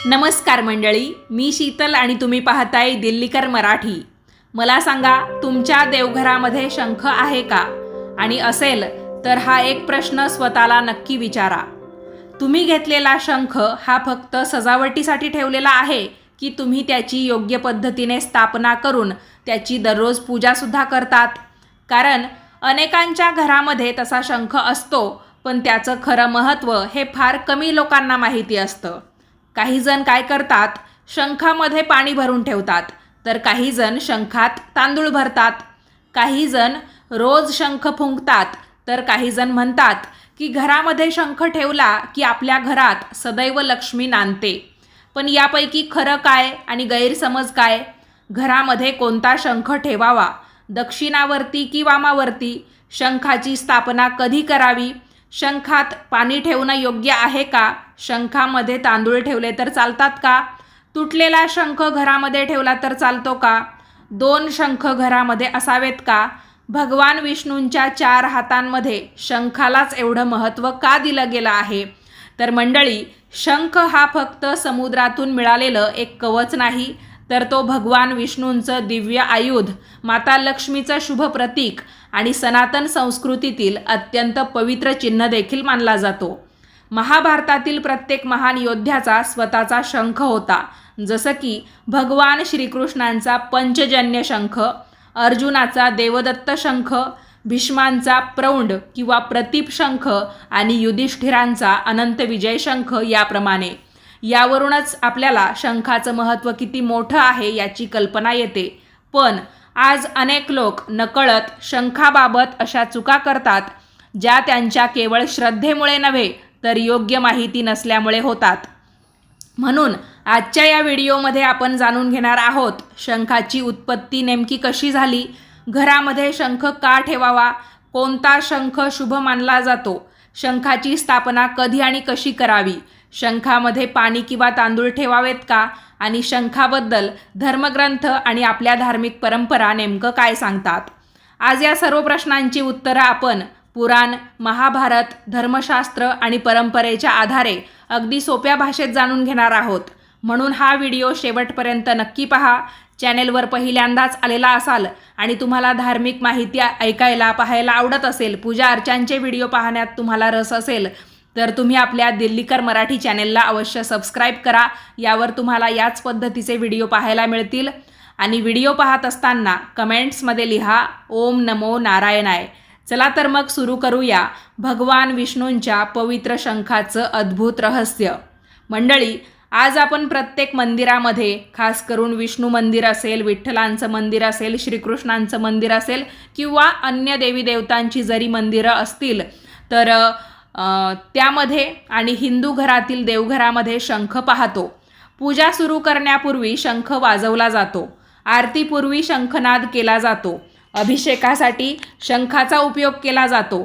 नमस्कार मंडळी, मी शीतल आणि तुम्ही पाहताय दिल्लीकर मराठी। मला सांगा, तुमच्या देवघरामध्ये शंख आहे का? आणि असेल तर हा एक प्रश्न स्वतःला नक्की विचारा। तुम्ही घेतलेला शंख हा फक्त सजावटीसाठी ठेवलेला आहे की तुम्ही त्याची योग्य पद्धतीने स्थापना करून त्याची दररोज पूजा सुद्धा करतात? कारण अनेकांच्या घरामध्ये तसा शंख असतो, पण त्याचं खरं महत्त्व हे फार कमी लोकांना माहिती असतं। काही जण काय करतात, शंखामध्ये पाणी भरून ठेवतात, तर काही जण शंखात तांदूळ भरतात। काही जण रोज शंख फुंकतात, तर काही जण म्हणतात की घरामध्ये शंख ठेवला की आपल्या घरात सदैव लक्ष्मी नांदते। पण यापैकी खरं काय आणि गैरसमज काय? घरामध्ये कोणता शंख ठेवावा, दक्षिणावर्ती की वामावर्ती? शंखाची स्थापना कधी करावी? शंखात पाणी ठेवणं योग्य आहे का? शंखामध्ये तांदूळ ठेवले तर चालतात का? तुटलेला शंख घरामध्ये ठेवला तर चालतो का? 2 शंख घरामध्ये असावेत का? भगवान विष्णूंच्या 4 हातांमध्ये शंखालाच एवढं महत्त्व का दिलं गेलं आहे? तर मंडळी, शंख हा फक्त समुद्रातून मिळालेलं एक कवच नाही, तर तो भगवान विष्णूंचं दिव्य आयुध, माता लक्ष्मीचं शुभ प्रतीक आणि सनातन संस्कृतीतील अत्यंत पवित्र चिन्ह देखील मानला जातो। महाभारतातील प्रत्येक महान योद्ध्याचा स्वतःचा शंख होता, जसं की भगवान श्रीकृष्णांचा पंचजन्य शंख, अर्जुनाचा देवदत्त शंख, भीष्मांचा प्रौंड किंवा प्रतीप शंख आणि युधिष्ठिरांचा अनंत विजय शंख याप्रमाणे। यावरूनच आपल्याला शंखाचं महत्त्व किती मोठं आहे याची कल्पना येते। पण आज अनेक लोक नकळत शंखाबाबत अशा चुका करतात, ज्या त्यांच्या केवळ श्रद्धेमुळे नव्हे तर योग्य माहिती नसल्यामुळे होतात। म्हणून आजच्या या व्हिडिओमध्ये आपण जाणून घेणार आहोत, शंखाची उत्पत्ती नेमकी कशी झाली, घरामध्ये शंख का ठेवावा, कोणता शंख शुभ मानला जातो, शंखाची स्थापना कधी आणि कशी करावी, शंखामध्ये पाणी किंवा तांदूळ ठेवावेत का, आणि शंखाबद्दल धर्मग्रंथ आणि आपल्या धार्मिक परंपरा नेमकं काय सांगतात। आज या सर्व प्रश्नांची उत्तरं आपण पुराण, महाभारत, धर्मशास्त्र आणि परंपरेच्या आधारे अगदी सोप्या भाषेत जाणून घेणार आहोत। म्हणून हा व्हिडिओ शेवटपर्यंत नक्की पहा। चॅनेलवर पहिल्यांदाच आलेला असाल आणि तुम्हाला धार्मिक माहिती ऐकायला पाहायला आवडत असेल, पूजा अर्चांचे व्हिडिओ पाहण्यात तुम्हाला रस असेल, तर तुम्ही आपल्या दिल्लीकर मराठी चॅनेलला अवश्य सबस्क्राईब करा। यावर तुम्हाला याच पद्धतीचे व्हिडिओ पाहायला मिळतील। आणि व्हिडिओ पाहत असताना कमेंट्समध्ये लिहा ओम नमो नारायणाय। चला तर मग सुरू करूया भगवान विष्णूंच्या पवित्र शंखाचं अद्भुत रहस्य। मंडळी, आज आपण प्रत्येक मंदिरामध्ये, खास करून विष्णू मंदिर असेल, विठ्ठलांचं मंदिर असेल, श्रीकृष्णांचं मंदिर असेल किंवा अन्य देवी देवतांची जरी मंदिरं असतील, तर त्यामध्ये आणि हिंदू घरातील देवघरामध्ये शंख पाहतो। पूजा सुरू करण्यापूर्वी शंख वाजवला जातो, आरतीपूर्वी शंखनाद केला जातो, अभिषेकासाठी शंखाचा उपयोग केला जातो।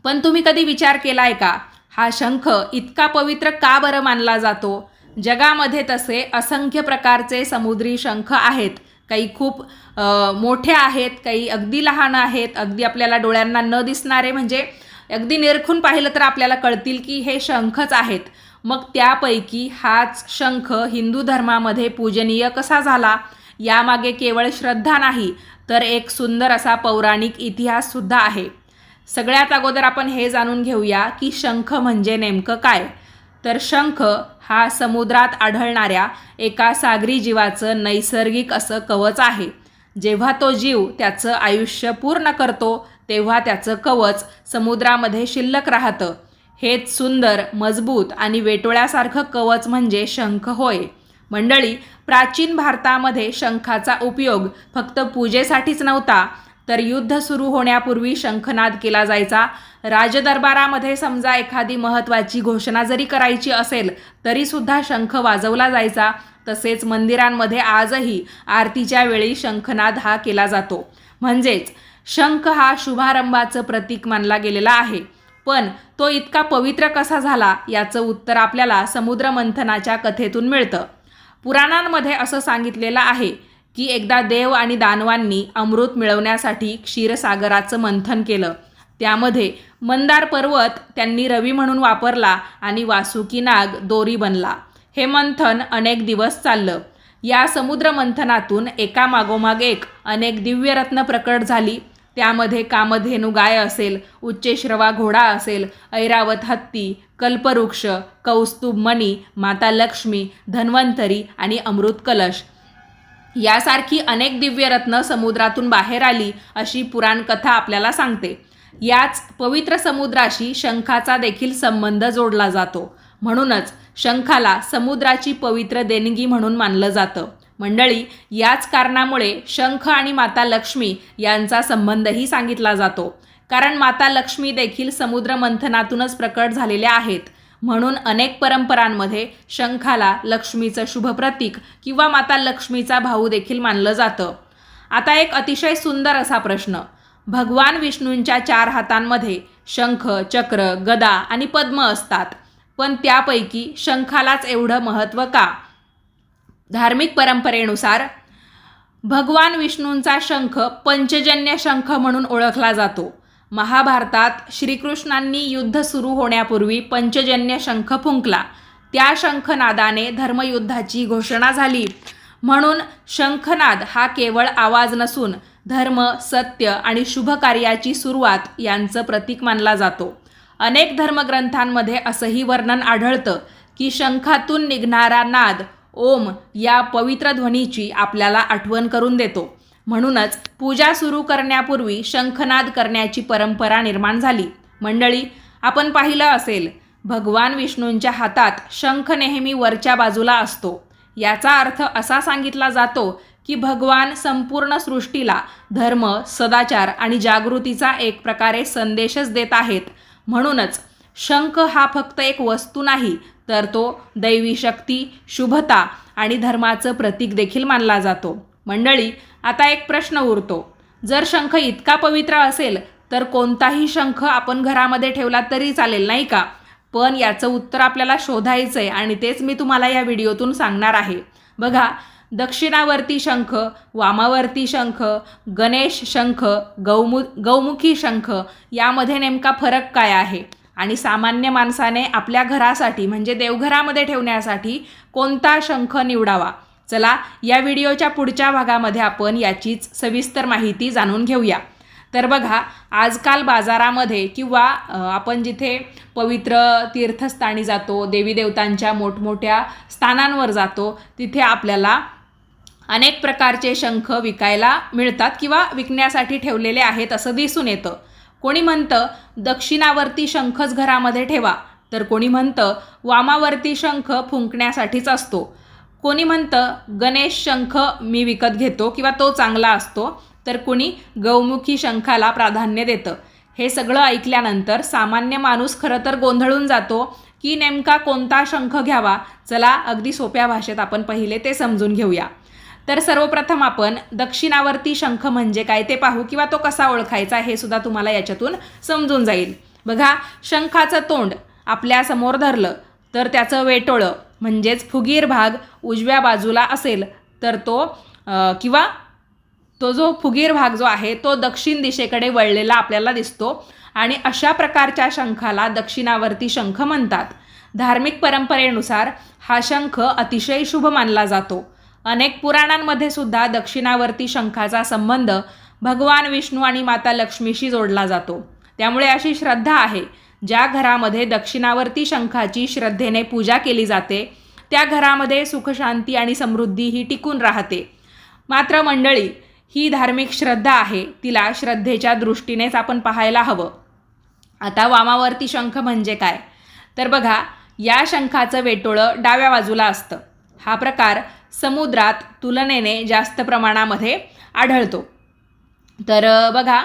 पण तुम्ही कधी विचार केलाय का, हा शंख इतका पवित्र का बरं मानला जातो? जगामध्ये तसे असंख्य प्रकारचे समुद्री शंख आहेत। काही खूप मोठे आहेत, काही अगदी लहान आहेत, अगदी आपल्याला डोळ्यांना न दिसणारे, म्हणजे अगदी निरखून पाहिलं तर आपल्याला कळतील की हे शंखच आहेत। मग त्यापैकी हाच शंख हिंदू धर्मामध्ये पूजनीय कसा झाला? यामागे केवळ श्रद्धा नाही, तर एक सुंदर असा पौराणिक इतिहास सुद्धा आहे। सगळ्यात अगोदर आपण हे जाणून घेऊया की शंख म्हणजे नेमकं काय। तर शंख हा समुद्रात आढळणाऱ्या एका सागरी जीवाचं नैसर्गिक असं कवच आहे। जेव्हा तो जीव त्याचं आयुष्य पूर्ण करतो, तेव्हा त्याचं कवच समुद्रामध्ये शिल्लक राहतं। हेच सुंदर, मजबूत आणि वेटोळ्यासारखं कवच म्हणजे शंख होय। मंडळी, प्राचीन भारतामध्ये शंखाचा उपयोग फक्त पूजेसाठीच नव्हता, तर युद्ध सुरू होण्यापूर्वी शंखनाद केला जायचा। राजदरबारामध्ये समजा एखादी महत्त्वाची घोषणा जरी करायची असेल, तरीसुद्धा शंख वाजवला जायचा। तसेच मंदिरांमध्ये आजही आरतीच्या वेळी शंखनाद हा केला जातो। म्हणजेच शंख हा शुभारंभाचं प्रतीक मानला गेलेला आहे। पण तो इतका पवित्र कसा झाला, याचं उत्तर आपल्याला समुद्रमंथनाच्या कथेतून मिळतं। पुराणांमध्ये असं सांगितलेलं आहे की एकदा देव आणि दानवांनी अमृत मिळवण्यासाठी क्षीरसागराचं मंथन केलं। त्यामध्ये मंदार पर्वत त्यांनी रवी म्हणून वापरला आणि वासुकी नाग दोरी बनला। हे मंथन अनेक दिवस चाललं. या समुद्र मंथनातून एकामागोमाग एक अनेक दिव्यरत्न प्रकट झाली. त्यामध्ये कामधेनू गाय असेल, उच्चेश्रवा घोडा असेल, ऐरावत हत्ती, कल्पवृक्ष, कौस्तुभ मणी, माता लक्ष्मी, धन्वंतरी आणि अमृत कलश यासारखी अनेक दिव्यरत्न समुद्रातून बाहेर आली अशी पुराणकथा आपल्याला सांगते. याच पवित्र समुद्राशी शंखाचा देखील संबंध जोडला जातो. म्हणूनच शंखाला समुद्राची पवित्र देणगी म्हणून मानलं जातं. मंडळी, याच कारणामुळे शंख आणि माता लक्ष्मी यांचा संबंधही सांगितला जातो. कारण माता लक्ष्मी देखील समुद्र मंथनातूनच प्रकट झालेल्या आहेत. म्हणून अनेक परंपरांमध्ये शंखाला लक्ष्मीचं शुभ प्रतीक किंवा माता लक्ष्मीचा भाऊ देखील मानलं जातं. आता एक अतिशय सुंदर असा प्रश्न. भगवान विष्णूंच्या 4 हातांमध्ये शंख, चक्र, गदा आणि पद्म असतात. पण त्यापैकी शंखालाच एवढं महत्त्व का? धार्मिक परंपरेनुसार भगवान विष्णूंचा शंख पंचजन्य शंख म्हणून ओळखला जातो. महाभारतात श्रीकृष्णांनी युद्ध सुरू होण्यापूर्वी पंचजन्य शंख फुंकला. त्या शंखनादाने धर्मयुद्धाची घोषणा झाली. म्हणून शंखनाद हा केवळ आवाज नसून धर्म, सत्य आणि शुभ कार्याची सुरुवात यांचं प्रतीक मानला जातो. अनेक धर्मग्रंथांमध्ये असंही वर्णन आढळतं की शंखातून निघणारा नाद ओम या पवित्र ध्वनीची आपल्याला आठवण करून देतो. म्हणूनच पूजा सुरू करण्यापूर्वी शंखनाद करण्याची परंपरा निर्माण झाली. मंडळी, आपण पाहिलं असेल भगवान विष्णूंच्या हातात शंख नेहमी वरच्या बाजूला असतो. याचा अर्थ असा सांगितला जातो की भगवान संपूर्ण सृष्टीला धर्म, सदाचार आणि जागृतीचा एक प्रकारे संदेशच देत आहेत. म्हणूनच शंख हा फक्त एक वस्तू नाही, तर तो दैवी शक्ती, शुभता आणि धर्माचं प्रतीक देखील मानला जातो. मंडळी, आता एक प्रश्न उरतो. जर शंख इतका पवित्र असेल तर कोणताही शंख आपण घरामध्ये ठेवला तरी चालेल, नाही का? पण याचं उत्तर आपल्याला शोधायचं आहे आणि तेच मी तुम्हाला या व्हिडिओतून सांगणार आहे. बघा, दक्षिणावर्ती शंख, वामावर्ती शंख, गणेश शंख, गौमुखी शंख यामध्ये नेमका फरक काय आहे? आणि सामान्य माणसाने आपल्या घरासाठी म्हणजे देवघरामध्ये ठेवण्यासाठी कोणता शंख निवडावा? चला, या व्हिडिओच्या पुढच्या भागामध्ये आपण याचीच सविस्तर माहिती जाणून घेऊया. तर बघा, आजकाल बाजारामध्ये किंवा आपण जिथे पवित्र तीर्थस्थानी जातो, देवी देवतांच्या मोठमोठ्या स्थानांवर जातो, तिथे आपल्याला अनेक प्रकारचे शंख विकायला मिळतात किंवा विकण्यासाठी ठेवलेले आहेत असं दिसून येतं. कोणी म्हणतं दक्षिणावर्ती शंखच घरामध्ये ठेवा, तर कोणी म्हणतं वामावर्ती शंख फुंकण्यासाठीच असतो. कोणी म्हणतं गणेश शंख मी विकत घेतो किंवा तो चांगला असतो, तर कोणी गौमुखी शंखाला प्राधान्य देतं. हे सगळं ऐकल्यानंतर सामान्य माणूस खरं तर गोंधळून जातो की नेमका कोणता शंख घ्यावा. चला, अगदी सोप्या भाषेत आपण पहिले ते समजून घेऊया. तर सर्वप्रथम आपण दक्षिणावर्ती शंख म्हणजे काय ते पाहू किंवा तो कसा ओळखायचा हे सुद्धा तुम्हाला याच्यातून समजून जाईल. बघा, शंखाचं तोंड आपल्या समोर धरलं तर त्याचं वेटोळं म्हणजेच फुगीर भाग उजव्या बाजूला असेल तर किंवा तो जो फुगीर भाग जो आहे तो दक्षिण दिशेकडे वळलेला आपल्याला दिसतो आणि अशा प्रकारच्या शंखाला दक्षिणावर्ती शंख म्हणतात. धार्मिक परंपरेनुसार हा शंख अतिशय शुभ मानला जातो. अनेक पुराणांमध्ये सुद्धा दक्षिणावर्ती शंखाचा संबंध भगवान विष्णू आणि माता लक्ष्मीशी जोडला जातो. त्यामुळे अशी श्रद्धा आहे, ज्या घरामध्ये दक्षिणावर्ती शंखाची श्रद्धेने पूजा केली जाते त्या घरामध्ये सुखशांती आणि समृद्धी ही टिकून राहते. मात्र मंडळी, ही धार्मिक श्रद्धा आहे, तिला श्रद्धेच्या दृष्टीनेच आपण पाहायला हवं. आता वामावर्ती शंख म्हणजे काय? तर बघा, या शंखाचं वेटोळं डाव्या बाजूला असतं. हा प्रकार समुद्रात तुलनेने जास्त प्रमाणामध्ये आढळतो. तर बघा,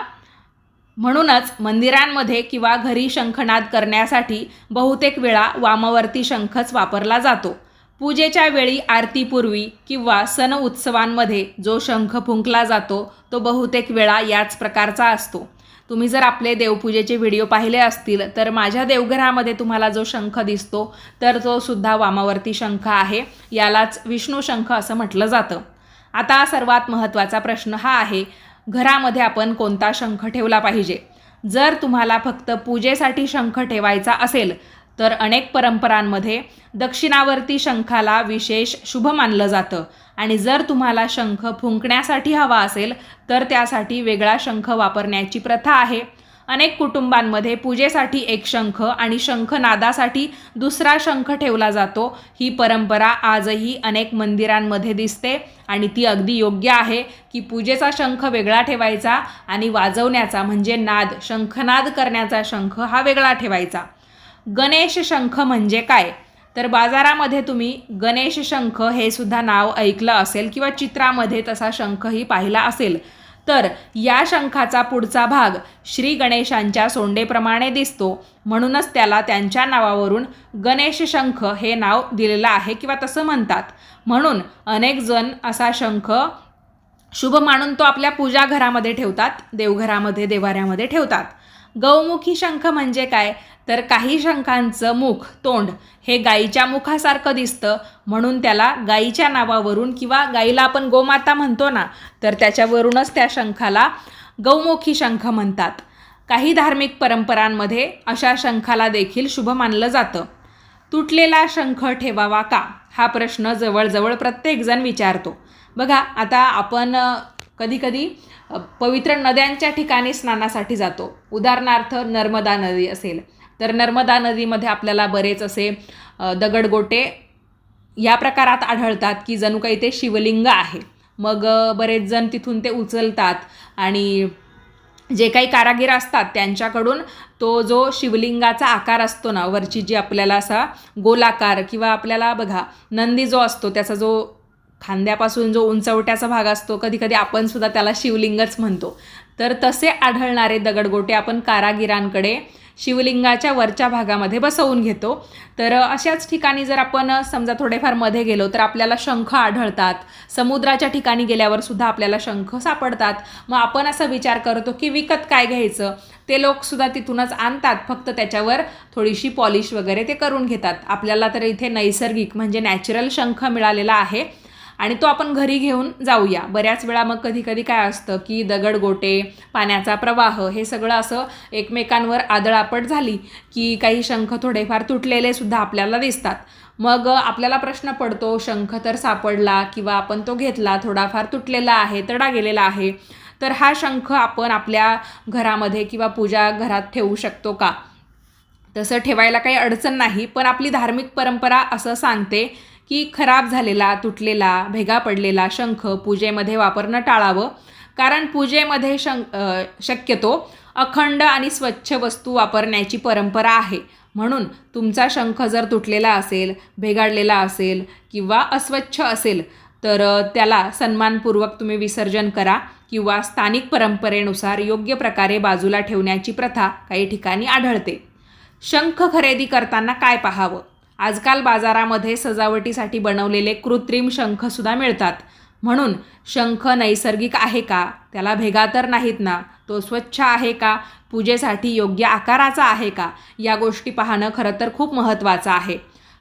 म्हणूनच मंदिरांमध्ये किंवा घरी शंखनाद करण्यासाठी बहुतेक वेळा वामावर्ती शंखच वापरला जातो. पूजेच्या वेळी आरतीपूर्वी किंवा सण उत्सवांमध्ये जो शंख फुंकला जातो तो बहुतेक वेळा याच प्रकारचा असतो. तुम्ही जर आपले देवपूजेचे व्हिडिओ पाहिले असतील तर माझ्या देवघरामध्ये तुम्हाला जो शंख दिसतो तर तो सुद्धा वामावर्ती शंख आहे. यालाच विष्णू शंख असं म्हटलं जातं. आता सर्वात महत्त्वाचा प्रश्न हा आहे, घरामध्ये आपण कोणता शंख ठेवला पाहिजे? जर तुम्हाला फक्त पूजेसाठी शंख ठेवायचा असेल तर अनेक परंपरांमध्ये दक्षिणावर्ती शंखाला विशेष शुभ मानलं जातं आणि जर तुम्हाला शंख फुंकण्यासाठी हवा असेल तर त्यासाठी वेगळा शंख वापरण्याची प्रथा आहे. अनेक कुटुंबांमध्ये पूजेसाठी एक शंख आणि शंखनादासाठी दुसरा शंख ठेवला जातो. ही परंपरा आजही अनेक मंदिरांमध्ये दिसते आणि ती अगदी योग्य आहे की पूजेचा शंख वेगळा ठेवायचा आणि वाजवण्याचा म्हणजे नाद, शंखनाद करण्याचा शंख हा वेगळा ठेवायचा. गणेश शंख म्हणजे काय? तर बाजारामध्ये तुम्ही गणेश शंख हे सुद्धा नाव ऐकलं असेल किंवा चित्रामध्ये तसा शंखही पाहिला असेल. तर या शंखाचा पुढचा भाग श्री गणेशांच्या सोंडेप्रमाणे दिसतो, म्हणूनच त्याला त्यांच्या नावावरून गणेश शंख हे नाव दिलेलं आहे किंवा तसं म्हणतात. म्हणून अनेक जण असा शंख शुभ मानून तो आपल्या पूजा घरामध्ये ठेवतात, देवघरामध्ये, देवाऱ्यामध्ये ठेवतात. गौमुखी शंख म्हणजे काय? तर काही शंखांचं मुख, तोंड हे गाईच्या मुखासारखं दिसतं, म्हणून त्याला गाईच्या नावावरून किंवा गाईला आपण गोमाता म्हणतो ना, तर त्याच्यावरूनच त्या शंखाला गौमुखी शंख म्हणतात. काही धार्मिक परंपरांमध्ये अशा शंखाला देखील शुभ मानलं जातं. तुटलेला शंख ठेवावा का? हा प्रश्न जवळजवळ प्रत्येकजण विचारतो. बघा, आता आपण कधीकधी पवित्र नद्यांच्या ठिकाणी स्नानासाठी जातो. उदाहरणार्थ नर्मदा नदी असेल तर नर्मदा नदीमध्ये आपल्याला बरेच असे दगडगोटे या प्रकारात आढळतात की जणू काही ते शिवलिंग आहे. मग बरेच जण तिथून ते उचलतात आणि जे काही कारागीर असतात त्यांच्याकडून तो जो शिवलिंगाचा आकार असतो ना, वरची जी आपल्याला असा गोलाकार किंवा आपल्याला बघा नंदी जो असतो त्याचा जो खांद्यापासून जो उंचवट्याचा भाग असतो, कधीकधी आपण सुद्धा त्याला शिवलिंगच म्हणतो, तर तसे आढळणारे दगडगोटे आपण कारागिरांकडे शिवलिंगाच्या वरच्या भागामध्ये बसवून घेतो. तर अशाच ठिकाणी जर आपण समजा थोडेफार मध्ये गेलो तर आपल्याला शंख आढळतात. समुद्राच्या ठिकाणी गेल्यावर सुद्धा आपल्याला शंख सापडतात. मग आपण असा विचार करतो की विकत काय घ्यायचं, ते लोकसुद्धा तिथूनच आणतात, फक्त त्याच्यावर थोडीशी पॉलिश वगैरे ते करून घेतात. आपल्याला तर इथे नैसर्गिक म्हणजे नॅचरल शंख मिळालेला आहे आणि तो आपण घरी घेऊन जाऊया. बऱ्याच वेळा मग कधी कधी काय असतं की दगडगोटे, पाण्याचा प्रवाह हे सगळं असं एकमेकांवर आदळापट झाली की काही शंख थोडेफार तुटलेले सुद्धा आपल्याला दिसतात. मग आपल्याला प्रश्न पडतो, शंख तर सापडला किंवा आपण तो घेतला, थोडाफार तुटलेला आहे, तडा गेलेला आहे, तर हा शंख आपण आपल्या घरामध्ये किंवा पूजा घरात ठेवू शकतो का? तसं ठेवायला काही अडचण नाही, पण आपली धार्मिक परंपरा असं सांगते की खराब झालेला, तुटलेला, भेगा पडलेला शंख पूजेमध्ये वापरणं टाळावं. कारण पूजेमध्ये शक्यतो अखंड आणि स्वच्छ वस्तू वापरण्याची परंपरा आहे. म्हणून तुमचा शंख जर तुटलेला असेल, भेगाडलेला असेल किंवा अस्वच्छ असेल तर त्याला सन्मानपूर्वक तुम्ही विसर्जन करा किंवा स्थानिक परंपरेनुसार योग्य प्रकारे बाजूला ठेवण्याची प्रथा काही ठिकाणी आढळते. शंख खरेदी करताना काय पाहावं? आजकाल बाजारामध्ये सजावटीसाठी बनवलेले कृत्रिम शंखसुद्धा मिळतात. म्हणून शंख नैसर्गिक आहे का? त्याला भेगा तर नाहीत ना? तो स्वच्छ आहे का? पूजेसाठी योग्य आकाराचा आहे का? या गोष्टी पाहणं खरं तर खूप महत्त्वाचं आहे.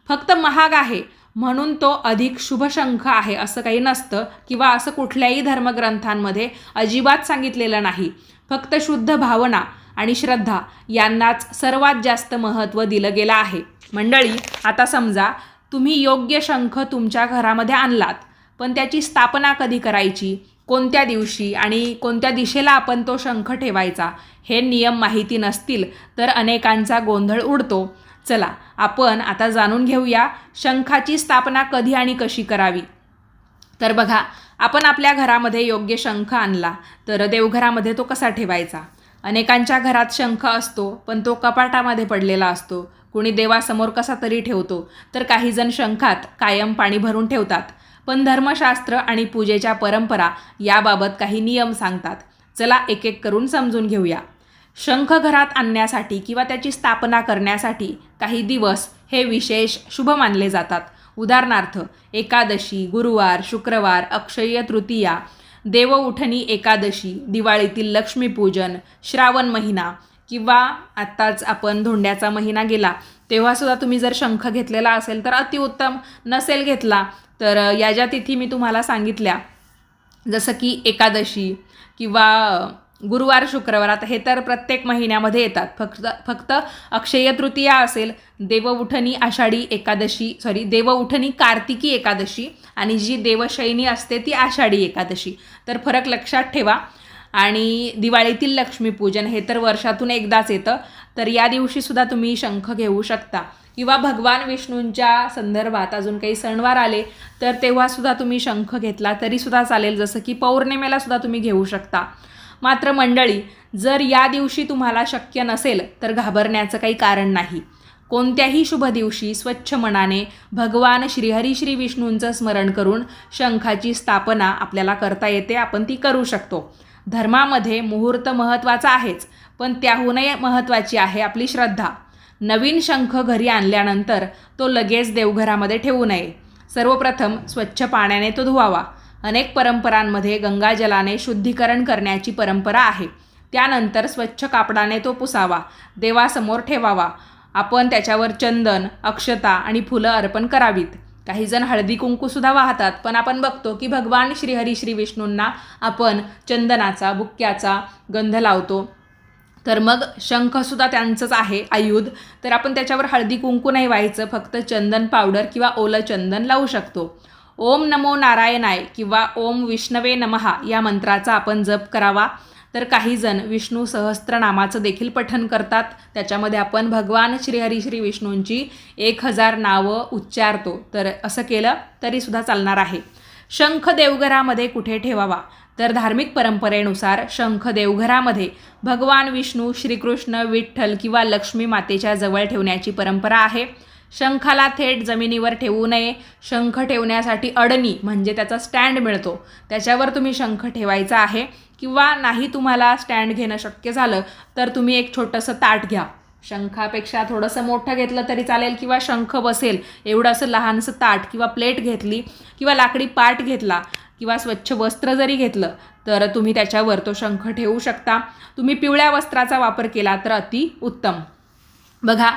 फक्त महाग आहे म्हणून तो अधिक शुभ शंख आहे असं काही नसतं किंवा असं कुठल्याही धर्मग्रंथांमध्ये अजिबात सांगितलेलं नाही. फक्त शुद्ध भावना आणि श्रद्धा यांनाच सर्वात जास्त महत्त्व दिलं गेलं आहे. मंडळी, आता समजा तुम्ही योग्य शंख तुमच्या घरामध्ये आणलात, पण त्याची स्थापना कधी करायची, कोणत्या दिवशी आणि कोणत्या दिशेला आपण तो शंख ठेवायचा हे नियम माहिती नसतील तर अनेकांचा गोंधळ उडतो. चला आपण आता जाणून घेऊया शंखाची स्थापना कधी आणि कशी करावी. तर बघा, आपण आपल्या घरामध्ये योग्य शंख आणला तर देवघरामध्ये तो कसा ठेवायचा? अनेकांच्या घरात शंख असतो पण तो कपाटामध्ये पडलेला असतो. कुणी देवासमोर कसा तरी ठेवतो, तर काही जण शंखात कायम पाणी भरून ठेवतात. पण धर्मशास्त्र आणि पूजेच्या परंपरा याबाबत काही नियम सांगतात. चला एक एक करून समजून घेऊया. शंख घरात आणण्यासाठी किंवा त्याची स्थापना करण्यासाठी काही दिवस हे विशेष शुभ मानले जातात. उदाहरणार्थ एकादशी, गुरुवार, शुक्रवार, अक्षय्य तृतीया, देवउठणी एकादशी, दिवाळीतील लक्ष्मीपूजन, श्रावण महिना किंवा आत्ताच आपण धोंड्याचा महिना गेला तेव्हासुद्धा तुम्ही जर शंख घेतलेला असेल तर अतिउत्तम, नसेल घेतला तर या ज्या तिथी मी तुम्हाला सांगितल्या जसं की एकादशी किंवा गुरुवार शुक्रवार, आता हे तर प्रत्येक महिन्यामध्ये येतात. फक्त अक्षय तृतीया असेल, देवउठणी कार्तिकी एकादशी आणि जी देवशयनी असते ती आषाढी एकादशी. तर फरक लक्षात ठेवा. आणि दिवाळीतील लक्ष्मीपूजन हे तर वर्षातून एकदाच येतं, तर या दिवशीसुद्धा तुम्ही शंख घेऊ शकता. किंवा भगवान विष्णूंच्या संदर्भात अजून काही सणवार आले तर तेव्हासुद्धा तुम्ही शंख घेतला तरीसुद्धा चालेल, जसं की पौर्णिमेलासुद्धा तुम्ही घेऊ शकता. मात्र मंडळी, जर या दिवशी तुम्हाला शक्य नसेल तर घाबरण्याचं काही कारण नाही. कोणत्याही शुभ दिवशी स्वच्छ मनाने भगवान श्रीहरी श्री विष्णूंचं स्मरण करून शंखाची स्थापना आपल्याला करता येते, आपण ती करू शकतो. धर्मामध्ये मुहूर्त महत्त्वाचा आहेच, पण त्याहूनही महत्त्वाची आहे आपली श्रद्धा. नवीन शंख घरी आणल्यानंतर तो लगेच देवघरामध्ये ठेवू नये. सर्वप्रथम स्वच्छ पाण्याने तो धुवावा. अनेक परंपरांमध्ये गंगाजलाने शुद्धीकरण करण्याची परंपरा आहे. त्यानंतर स्वच्छ कापडाने तो पुसावा, देवासमोर ठेवावा. आपण त्याच्यावर चंदन, अक्षता आणि फुलं अर्पण करावीत. काही जण हळदी कुंकूसुद्धा वाहतात, पण आपण बघतो की भगवान श्रीहरी श्री विष्णूंना आपण चंदनाचा, बुक्क्याचा गंध लावतो. तर मग शंखसुद्धा त्यांचंच आहे आयुध, तर आपण त्याच्यावर हळदी कुंकू नाही व्हायचं, फक्त चंदन पावडर किंवा ओलं चंदन लावू शकतो. ओम नमो नारायणाय किंवा ओम विष्णवे नमहा या मंत्राचा आपण जप करावा. तर काही जण विष्णू सहस्त्रनामाचं देखील पठण करतात. त्याच्यामध्ये आपण भगवान श्रीहरी श्री विष्णूंची 1000 नावं उच्चारतो, तर असं केलं तरीसुद्धा चालणार आहे. शंख देवघरामध्ये कुठे ठेवावा? तर धार्मिक परंपरेनुसार शंख देवघरामध्ये भगवान विष्णू, श्रीकृष्ण, विठ्ठल किंवा लक्ष्मी मातेच्या जवळ ठेवण्याची परंपरा आहे. शंखाला थेट जमिनीवर ठेवू नये. शंख ठेवण्यासाठी अडणी म्हणजे त्याचा स्टँड मिळतो, त्याच्यावर तुम्ही शंख ठेवायचा आहे. किंवा नाही तुम्हाला स्टँड घेणं शक्य झालं तर तुम्ही एक छोटंसं ताट घ्या. शंखापेक्षा थोडंसं मोठं घेतलं तरी चालेल, किंवा शंख बसेल एवढं असं लहानसं ताट किंवा प्लेट घेतली, किंवा लाकडी पाट घेतला, किंवा स्वच्छ वस्त्र जरी घेतलं तर तुम्ही त्याच्यावर तो शंख ठेवू शकता. तुम्ही पिवळ्या वस्त्राचा वापर केला तर अति उत्तम. बघा,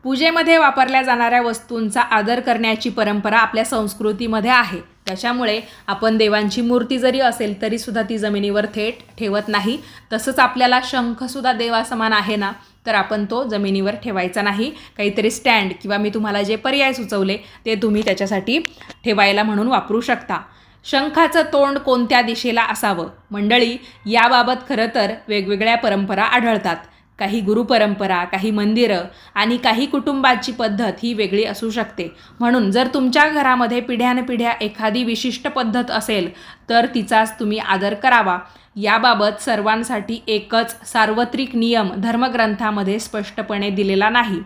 पूजेमध्ये वापरल्या जाणाऱ्या वस्तूंचा आदर करण्याची परंपरा आपल्या संस्कृतीमध्ये आहे. त्याच्यामुळे आपण देवांची मूर्ती जरी असेल तरीसुद्धा ती जमिनीवर थेट ठेवत नाही. तसंच आपल्याला शंखसुद्धा देवासमान आहे ना, तर आपण तो जमिनीवर ठेवायचा नाही. काहीतरी स्टँड किंवा मी तुम्हाला जे पर्याय सुचवले ते तुम्ही त्याच्यासाठी ठेवायला म्हणून वापरू शकता. शंखाचं तोंड कोणत्या दिशेला असावं? मंडळी, याबाबत खरं तर वेगवेगळ्या परंपरा आढळतात. काही गुरुपरंपरा, काही मंदिरं आणि काही कुटुंबाची पद्धत ही वेगळी असू शकते. म्हणून जर तुमच्या घरामध्ये पिढ्यानपिढ्या एखादी विशिष्ट पद्धत असेल तर तिचाच तुम्ही आदर करावा. याबाबत सर्वांसाठी एकच सार्वत्रिक नियम धर्मग्रंथामध्ये स्पष्टपणे दिलेला नाही.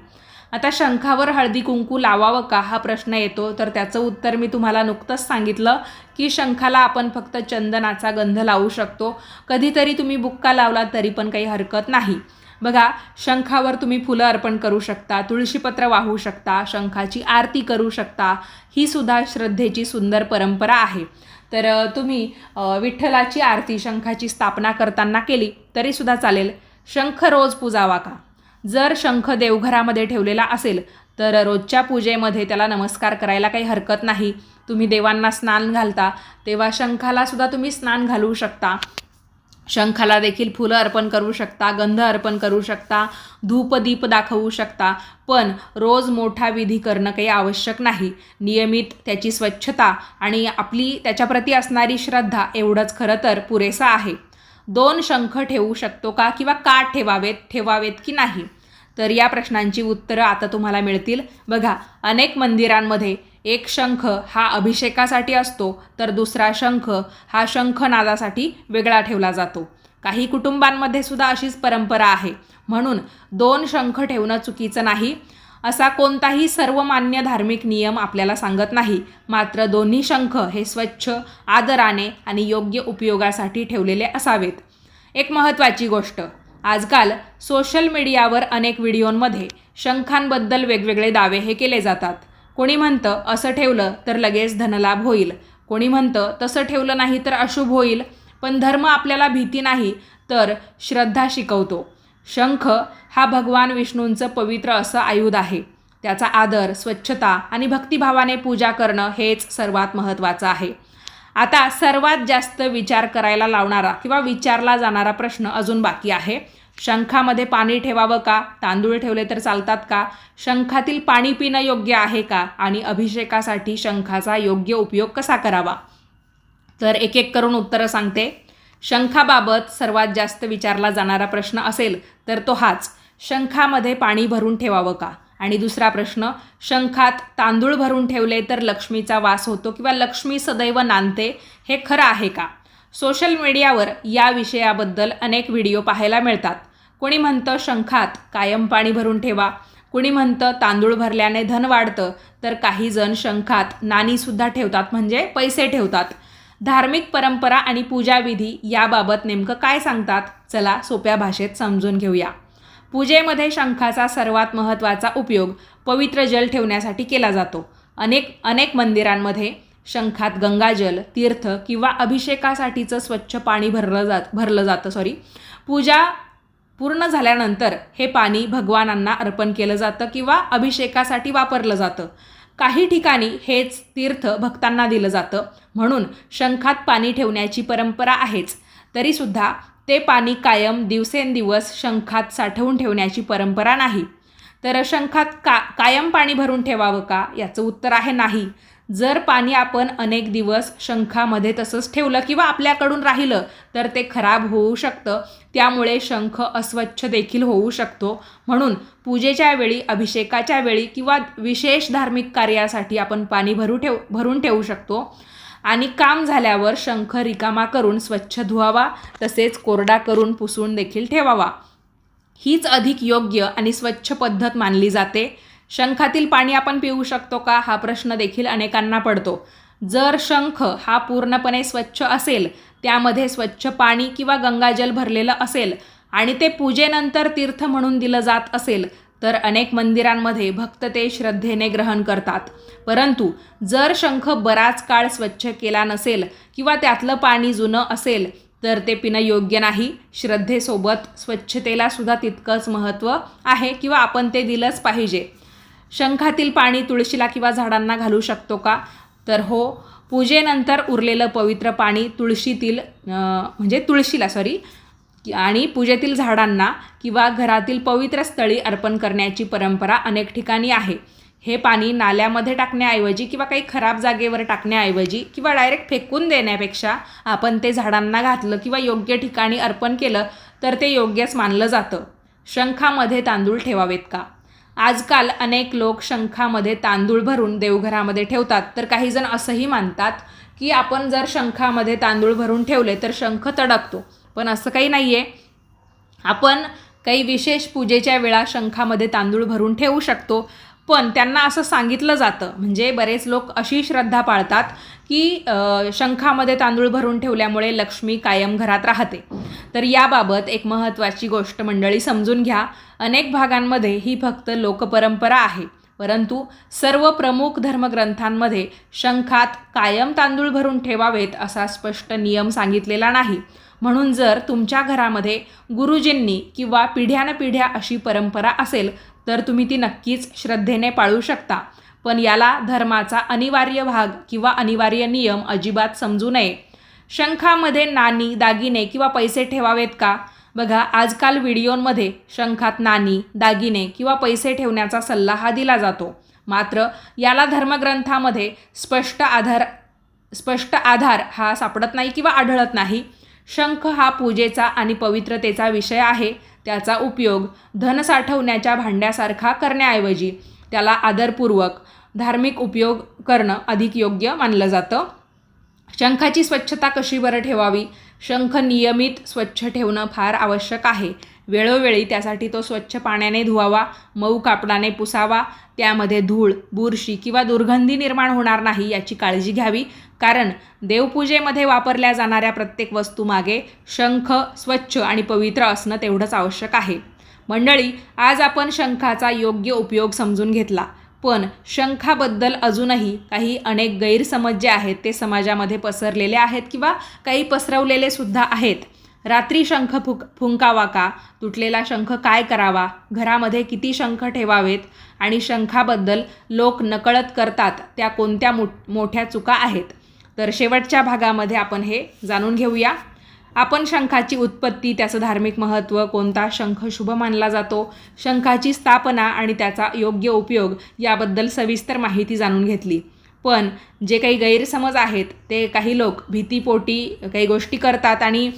आता शंखावर हळदी कुंकू लावावं का हा प्रश्न येतो, तर त्याचं उत्तर मी तुम्हाला नुकतंच सांगितलं की शंखाला आपण फक्त चंदनाचा गंध लावू शकतो. कधीतरी तुम्ही बुक्का लावला तरी पण काही हरकत नाही. बघा, शंखावर तुम्ही फुलं अर्पण करू शकता, तुळशीपत्र वाहू शकता, शंखाची आरती करू शकता. ही सुद्धा श्रद्धेची सुंदर परंपरा आहे. तर तुम्ही विठ्ठलाची आरती शंखाची स्थापना करताना केली तरीसुद्धा चालेल. शंख रोज पूजावा का? जर शंख देवघरामध्ये ठेवलेला असेल तर रोजच्या पूजेमध्ये त्याला नमस्कार करायला काही हरकत नाही. तुम्ही देवांना स्नान घालता तेव्हा शंखालासुद्धा तुम्ही स्नान घालवू शकता. शंखाला देखील फुलं अर्पण करू शकता, गंध अर्पण करू शकता, धूपदीप दाखवू शकता. पण रोज मोठा विधी करणं काही आवश्यक नाही. नियमित त्याची स्वच्छता आणि आपली त्याच्याप्रती असणारी श्रद्धा एवढंच खरं तर पुरेसा आहे. 2 शंख ठेवू शकतो का किंवा का ठेवावेत की नाही? तर या प्रश्नांची उत्तरं आता तुम्हाला मिळतील. बघा, अनेक मंदिरांमध्ये एक शंख हा अभिषेकासाठी असतो तर दुसरा शंख हा शंखनादासाठी वेगळा ठेवला जातो. काही कुटुंबांमध्ये सुद्धा अशीच परंपरा आहे. म्हणून 2 शंख ठेवणं चुकीचं नाही. असा कोणताही सर्वमान्य धार्मिक नियम आपल्याला सांगत नाही. मात्र दोन्ही शंख हे स्वच्छ, आदराने आणि योग्य उपयोगासाठी ठेवलेले असावेत. एक महत्त्वाची गोष्ट, आजकाल सोशल मीडियावर अनेक व्हिडिओंमध्ये शंखांबद्दल वेगवेगळे दावे हे केले जातात. कोणी म्हणतं असं ठेवलं तर लगेच धनलाभ होईल, कोणी म्हणतं तसं ठेवलं नाही तर अशुभ होईल. पण धर्म आपल्याला भीती नाही तर श्रद्धा शिकवतो. शंख हा भगवान विष्णूंचं पवित्र असं आयुध आहे. त्याचा आदर, स्वच्छता आणि भक्तिभावाने पूजा करणं हेच सर्वात महत्त्वाचं आहे. आता सर्वात जास्त विचार करायला लावणारा किंवा विचारला जाणारा प्रश्न अजून बाकी आहे. शंखामध्ये पाणी ठेवावं का? तांदूळ ठेवले तर चालतात का? शंखातील पाणी पिणं योग्य आहे का? आणि अभिषेकासाठी शंखाचा योग्य उपयोग कसा करावा? तर एक एक करून उत्तरं सांगते. शंखाबाबत सर्वात जास्त विचारला जाणारा प्रश्न असेल तर तो हाच, शंखामध्ये पाणी भरून ठेवावं का? आणि दुसरा प्रश्न, शंखात तांदूळ भरून ठेवले तर लक्ष्मीचा वास होतो किंवा लक्ष्मी सदैव नांदते, हे खरं आहे का? सोशल मीडियावर या विषयाबद्दल अनेक व्हिडिओ पाहायला मिळतात. कोणी म्हणतं शंखात कायम पाणी भरून ठेवा, कोणी म्हणतं तांदूळ भरल्याने धन वाढतं, तर काही जण शंखात नाणीसुद्धा ठेवतात, म्हणजे पैसे ठेवतात. धार्मिक परंपरा आणि पूजाविधी याबाबत नेमकं काय सांगतात? चला सोप्या भाषेत समजून घेऊया. पूजेमध्ये शंखाचा सर्वात महत्त्वाचा उपयोग पवित्र जल ठेवण्यासाठी केला जातो. अनेक मंदिरांमध्ये शंखात गंगाजल, तीर्थ किंवा अभिषेकासाठीचं स्वच्छ पाणी भरलं जातं. पूजा पूर्ण झाल्यानंतर हे पाणी भगवानांना अर्पण केलं जातं किंवा अभिषेकासाठी वापरलं जातं. काही ठिकाणी हेच तीर्थ भक्तांना दिलं जातं, म्हणून शंखात पाणी ठेवण्याची परंपरा आहेच. तरीसुद्धा ते पाणी कायम दिवसेंदिवस शंखात साठवून ठेवण्याची परंपरा नाही. तर शंखात कायम पाणी भरून ठेवावं का? याचं उत्तर आहे नाही. जर पाणी आपण अनेक दिवस शंखामध्ये तसंच ठेवलं किंवा आपल्याकडून राहिलं तर ते खराब होऊ शकतं. त्यामुळे शंख अस्वच्छ देखील होऊ शकतो. म्हणून पूजेच्या वेळी, अभिषेकाच्या वेळी किंवा विशेष धार्मिक कार्यासाठी आपण पाणी भरून ठेवू शकतो. आणि काम झाल्यावर शंख रिकामा करून स्वच्छ धुवावा, तसेच कोरडा करून पुसून देखील ठेवावा. हीच अधिक योग्य आणि स्वच्छ पद्धत मानली जाते. शंखातील पाणी आपण पिऊ शकतो का? हा प्रश्न देखील अनेकांना पडतो. जर शंख हा पूर्णपणे स्वच्छ असेल, त्यामध्ये स्वच्छ पाणी किंवा गंगाजल भरलेलं असेल आणि ते पूजेनंतर तीर्थ म्हणून दिलं जात असेल, तर अनेक मंदिरांमध्ये भक्त ते श्रद्धेने ग्रहण करतात. परंतु जर शंख बराच काळ स्वच्छ केला नसेल किंवा त्यातलं पाणी जुनं असेल, तर ते पिणं योग्य नाही. श्रद्धेसोबत स्वच्छतेला सुद्धा तितकंच महत्त्व आहे किंवा आपण ते दिलंच पाहिजे. शंखातील पाणी तुळशीला किंवा झाडांना घालू शकतो का? तर हो. पूजेनंतर उरलेलं पवित्र पाणी तुळशीला आणि पूजेतील झाडांना किंवा घरातील पवित्र स्थळी अर्पण करण्याची परंपरा अनेक ठिकाणी आहे. हे पाणी नाल्यामध्ये टाकण्याऐवजी किंवा काही खराब जागेवर टाकण्याऐवजी किंवा डायरेक्ट फेकून देण्यापेक्षा आपण ते झाडांना घातलं किंवा योग्य ठिकाणी अर्पण केलं तर ते योग्यच मानलं जातं. शंखामध्ये तांदूळ ठेवावेत का? आजकाल अनेक लोक शंखामध्ये तांदूळ भरून देवघरामध्ये ठेवतात. तर काही जण असंही मानतात की आपण जर शंखामध्ये तांदूळ भरून ठेवले तर शंख तडकतो. पण असं काही नाही आहे. आपण काही विशेष पूजेच्या वेळा शंखामध्ये तांदूळ भरून ठेवू शकतो. पण त्यांना असं सांगितलं जातं, म्हणजे बरेच लोक अशी श्रद्धा पाळतात की शंखामध्ये तांदूळ भरून ठेवल्यामुळे लक्ष्मी कायम घरात राहते. तर याबाबत एक महत्त्वाची गोष्ट मंडळी समजून घ्या. अनेक भागांमध्ये ही फक्त लोकपरंपरा आहे, परंतु सर्व प्रमुख धर्मग्रंथांमध्ये शंखात कायम तांदूळ भरून ठेवावेत असा स्पष्ट नियम सांगितलेला नाही. म्हणून जर तुमच्या घरामध्ये गुरुजींनी किंवा पिढ्यानपिढ्या अशी परंपरा असेल तर तुम्ही ती नक्कीच श्रद्धेने पाळू शकता. पण याला धर्माचा अनिवार्य भाग किंवा अनिवार्य नियम अजिबात समजू नये. शंखामध्ये नाणी, दागिने किंवा पैसे ठेवावेत का? बघा, आजकाल व्हिडिओमध्ये शंखात नाणी, दागिने किंवा पैसे ठेवण्याचा सल्ला हा दिला जातो. मात्र याला धर्मग्रंथामध्ये स्पष्ट आधार हा सापडत नाही किंवा आढळत नाही. शंख हा पूजेचा आणि पवित्रतेचा विषय आहे. त्याचा उपयोग धन साठवण्याच्या भांड्यासारखा करण्याऐवजी त्याला आदरपूर्वक धार्मिक उपयोग करणं अधिक योग्य मानलं जातं. शंखाची स्वच्छता कशी बरं ठेवावी? शंख नियमित स्वच्छ ठेवणं फार आवश्यक आहे. वेळोवेळी त्यासाठी तो स्वच्छ पाण्याने धुवावा, मऊ कापडाने पुसावा. त्यामध्ये धूळ, बुरशी किंवा दुर्गंधी निर्माण होणार नाही याची काळजी घ्यावी. कारण देवपूजेमध्ये वापरल्या जाणाऱ्या प्रत्येक वस्तूमागे शंख स्वच्छ आणि पवित्र असणं तेवढंच आवश्यक आहे. मंडळी, आज आपण शंखाचा योग्य उपयोग समजून घेतला. पण शंखाबद्दल अजूनही अनेक गैरसमज जे आहेत ते समाजामध्ये पसरलेले आहेत किंवा काही पसरवलेले सुद्धा आहेत. रात्री शंख फुंकावा का? तुटलेला शंख काय करावा? घरामध्ये किती शंख ठेवावेत? आणि शंखाबद्दल लोक नकळत करतात त्या कोणत्या मोठ्या चुका आहेत? तर शेवटच्या भागामध्ये आपण हे जाणून घेऊया. आपण शंखाची उत्पत्ती, त्याचं धार्मिक महत्त्व, कोणता शंख शुभ मानला जातो, शंखाची स्थापना आणि त्याचा योग्य उपयोग याबद्दल सविस्तर माहिती जाणून घेतली. पण जे काही गैरसमज आहेत ते काही लोक भीतीपोटी काही गोष्टी करतात आणि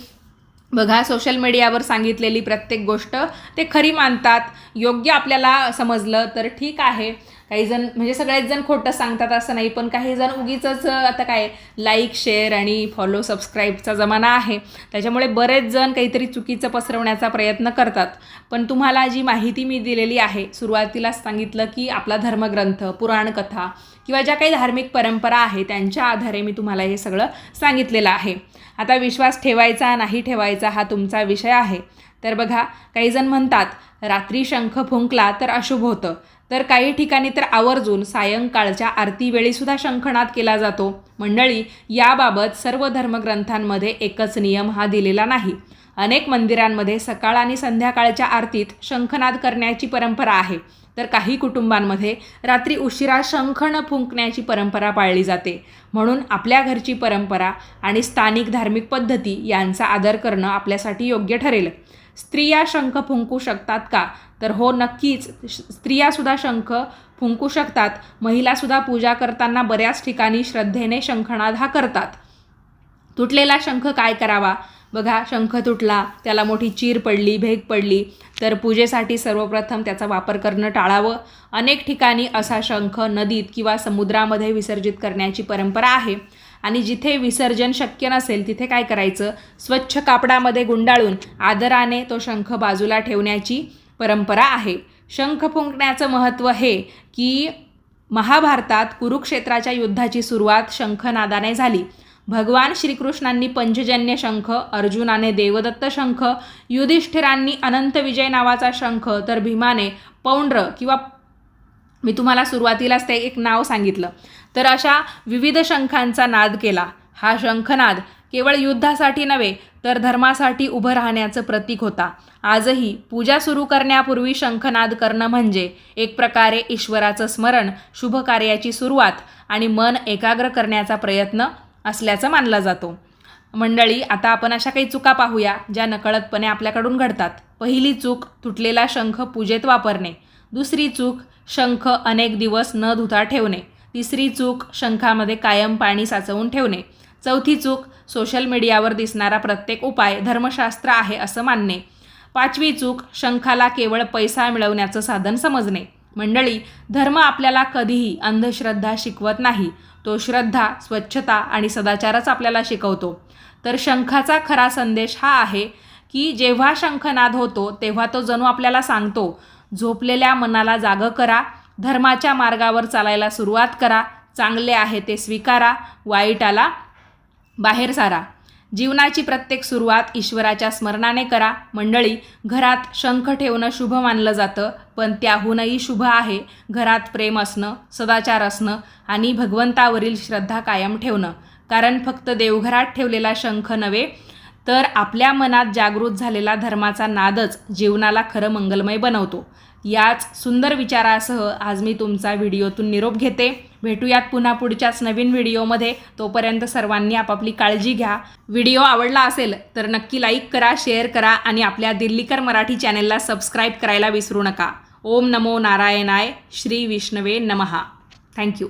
बघा, सोशल मीडियावर सांगितलेली प्रत्येक गोष्ट ते खरी मानतात. योग्य आपल्याला समजलं तर ठीक आहे. काही जण म्हणजे सगळेच जण खोटं सांगतात असं नाही, पण काही जण उगीचंच आता काय लाईक शेअर आणि फॉलो सबस्क्राईबचा जमाना आहे, त्याच्यामुळे बरेच जण काहीतरी चुकीचं पसरवण्याचा प्रयत्न करतात. पण तुम्हाला जी माहिती मी दिलेली आहे, सुरुवातीलाच सांगितलं की आपला धर्मग्रंथ, पुराणकथा किंवा ज्या काही धार्मिक परंपरा आहे त्यांच्या आधारे मी तुम्हाला हे सगळं सांगितलेलं आहे. आता विश्वास ठेवायचा नाही ठेवायचा हा तुमचा विषय आहे. तर बघा, काही जण म्हणतात रात्री शंख फुंकला तर अशुभ होतं, तर काही ठिकाणी तर आवर्जून सायंकाळच्या आरतीवेळीसुद्धा शंखनाद केला जातो. मंडळी, याबाबत सर्व धर्मग्रंथांमध्ये एकच नियम हा दिलेला नाही. अनेक मंदिरांमध्ये सकाळ आणि संध्याकाळच्या आरतीत शंखनाद करण्याची परंपरा आहे, तर काही कुटुंबांमध्ये रात्री उशिरा शंख न फुंकण्याची परंपरा पाळली जाते. म्हणून आपल्या घरची परंपरा आणि स्थानिक धार्मिक पद्धती यांचा आदर करणं आपल्यासाठी योग्य ठरेल. स्त्रिया शंख फुंकू शकतात का? तर हो, नक्कीच. स्त्रियासुद्धा शंख फुंकू शकतात. महिलासुद्धा पूजा करताना बऱ्याच ठिकाणी श्रद्धेने शंखनाद हा करतात. तुटलेला शंख काय करावा? बघा, शंख तुटला, त्याला मोठी चीर पडली, भेग पडली, तर पूजेसाठी सर्वप्रथम त्याचा वापर करणं टाळावं. अनेक ठिकाणी असा शंख नदीत किंवा समुद्रामध्ये विसर्जित करण्याची परंपरा आहे. आणि जिथे विसर्जन शक्य नसेल तिथे काय करायचं? स्वच्छ कापडामध्ये गुंडाळून आदराने तो शंख बाजूला ठेवण्याची परंपरा आहे. शंख फुंकण्याचं महत्त्व हे की महाभारतात कुरुक्षेत्राच्या युद्धाची सुरुवात शंखनादाने झाली. भगवान श्रीकृष्णांनी पंचजन्य शंख, अर्जुनाने देवदत्त शंख, युधिष्ठिरांनी अनंत विजय नावाचा शंख, तर भीमाने पौंड्र किंवा मी तुम्हाला सुरुवातीलाच ते एक नाव सांगितलं, तर अशा विविध शंखांचा नाद केला. हा शंखनाद केवळ युद्धासाठी नव्हे तर धर्मासाठी उभं राहण्याचं प्रतीक होता. आजही पूजा सुरू करण्यापूर्वी शंखनाद करणं म्हणजे एक प्रकारे ईश्वराचं स्मरण, शुभ कार्याची सुरुवात आणि मन एकाग्र करण्याचा प्रयत्न असल्याचं मानला जातो. मंडळी, आता आपण अशा काही चुका पाहूया ज्या नकळतपणे आपल्याकडून घडतात. पहिली चूक, तुटलेला शंख पूजेत वापरणे. दुसरी चूक, शंख अनेक दिवस न धुता ठेवणे. तिसरी चूक, शंखामध्ये कायम पाणी साचवून ठेवणे. चौथी चूक, सोशल मीडियावर दिसणारा प्रत्येक उपाय धर्मशास्त्र आहे असं मानणे. पाचवी चूक, शंखाला केवळ पैसा मिळवण्याचं साधन समजणे. मंडळी, धर्म आपल्याला कधीही अंधश्रद्धा शिकवत नाही. तो श्रद्धा, स्वच्छता आणि सदाचारच आपल्याला शिकवतो. तर शंखाचा खरा संदेश हा आहे की जेव्हा शंखनाद होतो तेव्हा तो जणू आपल्याला सांगतो, झोपलेल्या मनाला जागं करा, धर्माच्या मार्गावर चालायला सुरुवात करा, चांगले आहे ते स्वीकारा, वाईटाला बाहेर सारा. जीवनाची प्रत्येक सुरुवात ईश्वराच्या स्मरणाने करा. मंडळी, घरात शंख ठेवणं शुभ मानलं जातं, पण त्याहूनही शुभ आहे घरात प्रेम असणं, सदाचार असणं आणि भगवंतावरील श्रद्धा कायम ठेवणं. कारण फक्त देवघरात ठेवलेला शंख नव्हे तर आपल्या मनात जागृत झालेला धर्माचा नादच जीवनाला खरं मंगलमय बनवतो. याच सुंदर विचारासह आज मी तुमचा व्हिडिओतून निरोप घेते. भेटूयात पुन्हा पुढच्याच नवीन व्हिडिओमध्ये. तोपर्यंत सर्वांनी आपापली काळजी घ्या. व्हिडिओ आवडला असेल तर नक्की लाईक करा, शेअर करा आणि आपल्या दिल्लीकर मराठी चॅनेलला सबस्क्राईब करायला विसरू नका. ओम नमो नारायणाय. श्री विष्णवे नमः. थँक्यू.